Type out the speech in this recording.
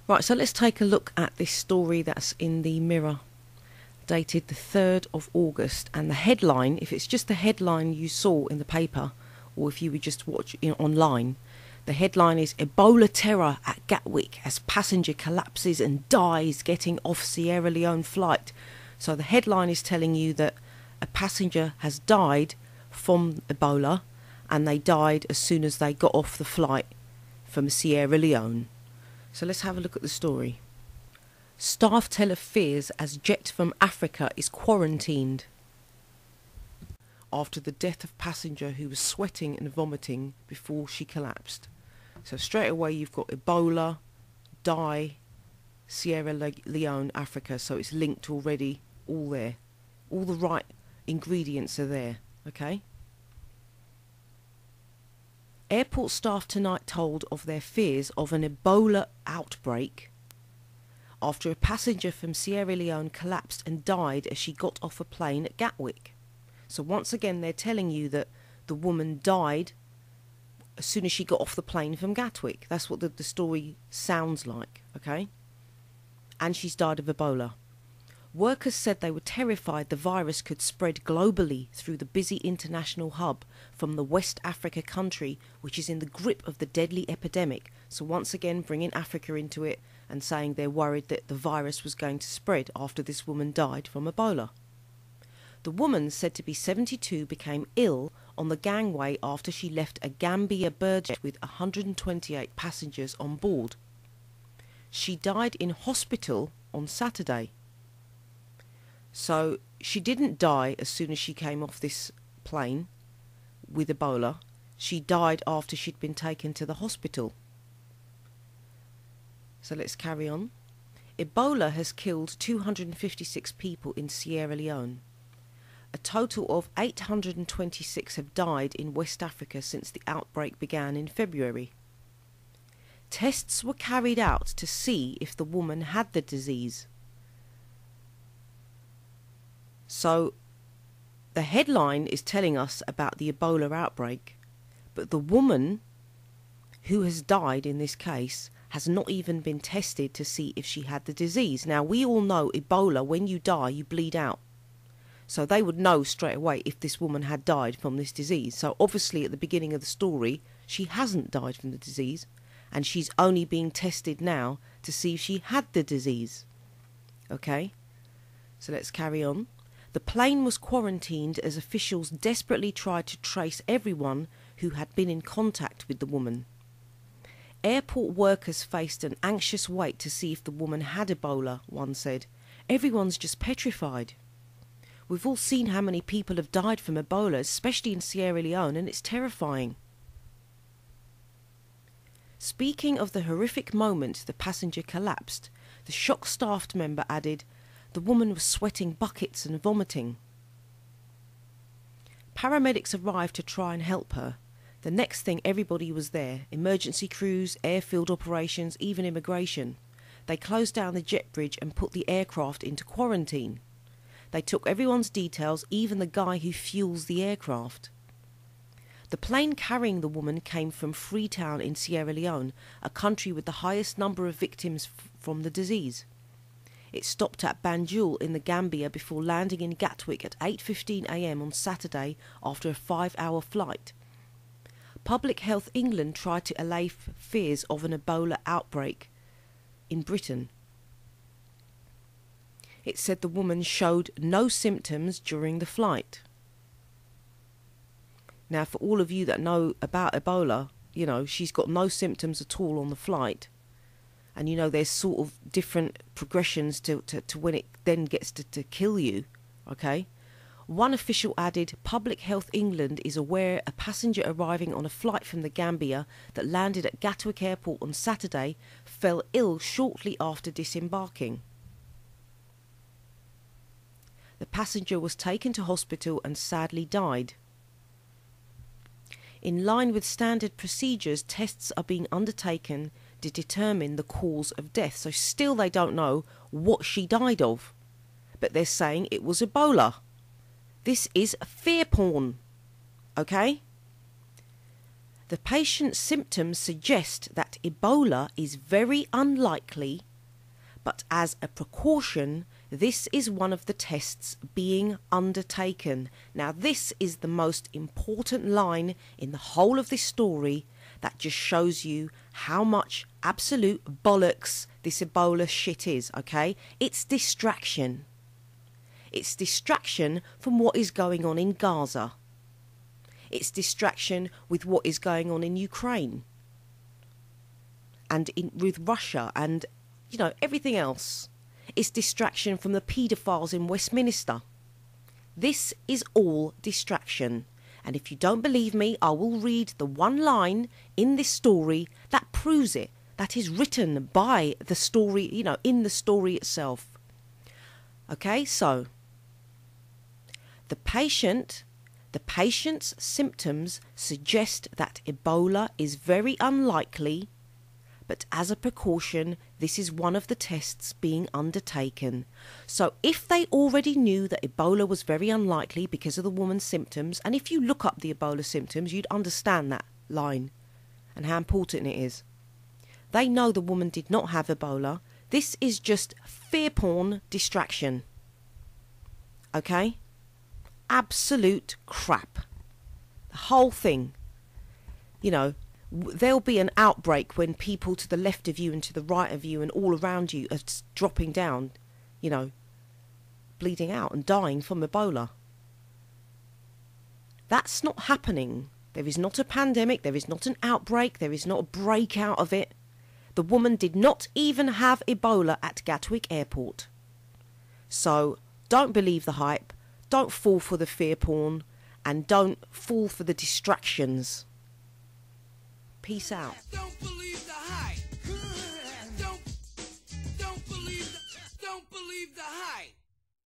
Right, so let's take a look at this story that's in the Mirror, dated the 3rd of August. And the headline, if it's just the headline you saw in the paper, or if you would just watch it online, the headline is Ebola terror at Gatwick as passenger collapses and dies getting off Sierra Leone flight. So the headline is telling you that a passenger has died from Ebola, and they died as soon as they got off the flight from Sierra Leone. So let's have a look at the story. Staff tell of fears as jet from Africa is quarantined after the death of passenger who was sweating and vomiting before she collapsed. So straight away you've got Ebola, die, Sierra Leone, Africa. So it's linked already, all there. All the right ingredients are there, okay? Airport staff tonight told of their fears of an Ebola outbreak after a passenger from Sierra Leone collapsed and died as she got off a plane at Gatwick. So once again they're telling you that the woman died as soon as she got off the plane from Gatwick. That's what the story sounds like, okay? And she's died of Ebola. Workers said they were terrified the virus could spread globally through the busy international hub from the West Africa country, which is in the grip of the deadly epidemic. So once again bringing Africa into it and saying they're worried that the virus was going to spread after this woman died from Ebola. The woman, said to be 72, became ill on the gangway after she left a Gambia birdjet with 128 passengers on board. She died in hospital on Saturday. So she didn't die as soon as she came off this plane with Ebola. She died after she'd been taken to the hospital. So let's carry on. Ebola has killed 256 people in Sierra Leone. A total of 826 have died in West Africa since the outbreak began in February. Tests were carried out to see if the woman had the disease. So the headline is telling us about the Ebola outbreak, but the woman who has died in this case has not even been tested to see if she had the disease. Now, we all know Ebola, when you die, you bleed out. So they would know straight away if this woman had died from this disease. So obviously at the beginning of the story, she hasn't died from the disease, and she's only being tested now to see if she had the disease. Okay, so let's carry on. The plane was quarantined as officials desperately tried to trace everyone who had been in contact with the woman. Airport workers faced an anxious wait to see if the woman had Ebola, one said. Everyone's just petrified. We've all seen how many people have died from Ebola, especially in Sierra Leone, and it's terrifying. Speaking of the horrific moment the passenger collapsed, the shocked staff member added, the woman was sweating buckets and vomiting. Paramedics arrived to try and help her. The next thing, everybody was there. Emergency crews, airfield operations, even immigration. They closed down the jet bridge and put the aircraft into quarantine. They took everyone's details, even the guy who fuels the aircraft. The plane carrying the woman came from Freetown in Sierra Leone, a country with the highest number of victims from the disease. It stopped at Banjul in the Gambia before landing in Gatwick at 8:15 a.m. on Saturday after a 5-hour flight. Public Health England tried to allay fears of an Ebola outbreak in Britain. It said the woman showed no symptoms during the flight. Now, for all of you that know about Ebola, you know, she's got no symptoms at all on the flight. And, you know, there's sort of different progressions to when it then gets to kill you, okay? One official added, Public Health England is aware a passenger arriving on a flight from the Gambia that landed at Gatwick Airport on Saturday fell ill shortly after disembarking. The passenger was taken to hospital and sadly died. In line with standard procedures, tests are being undertaken to determine the cause of death. So still they don't know what she died of. But they're saying it was Ebola. This is fear porn. Okay? The patient's symptoms suggest that Ebola is very unlikely, but as a precaution, this is one of the tests being undertaken. Now, this is the most important line in the whole of this story that just shows you how much absolute bollocks this Ebola shit is, okay? It's distraction. It's distraction from what is going on in Gaza. It's distraction with what is going on in Ukraine and with Russia and, you know, everything else. It's distraction from the paedophiles in Westminster. This is all distraction. And if you don't believe me, I will read the one line in this story that proves it, that is written by the story, you know, in the story itself. Okay, so the patient's symptoms suggest that Ebola is very unlikely, but as a precaution, this is one of the tests being undertaken. So if they already knew that Ebola was very unlikely because of the woman's symptoms, and if you look up the Ebola symptoms, you'd understand that line and how important it is. They know the woman did not have Ebola. This is just fear porn distraction. Okay? Absolute crap. The whole thing. You know, there'll be an outbreak when people to the left of you and to the right of you and all around you are dropping down, you know, bleeding out and dying from Ebola. That's not happening. There is not a pandemic, there is not an outbreak, there is not a breakout of it. The woman did not even have Ebola at Gatwick Airport. So don't believe the hype, don't fall for the fear porn, and don't fall for the distractions. Peace out. Don't believe the hype. Don't believe the hype.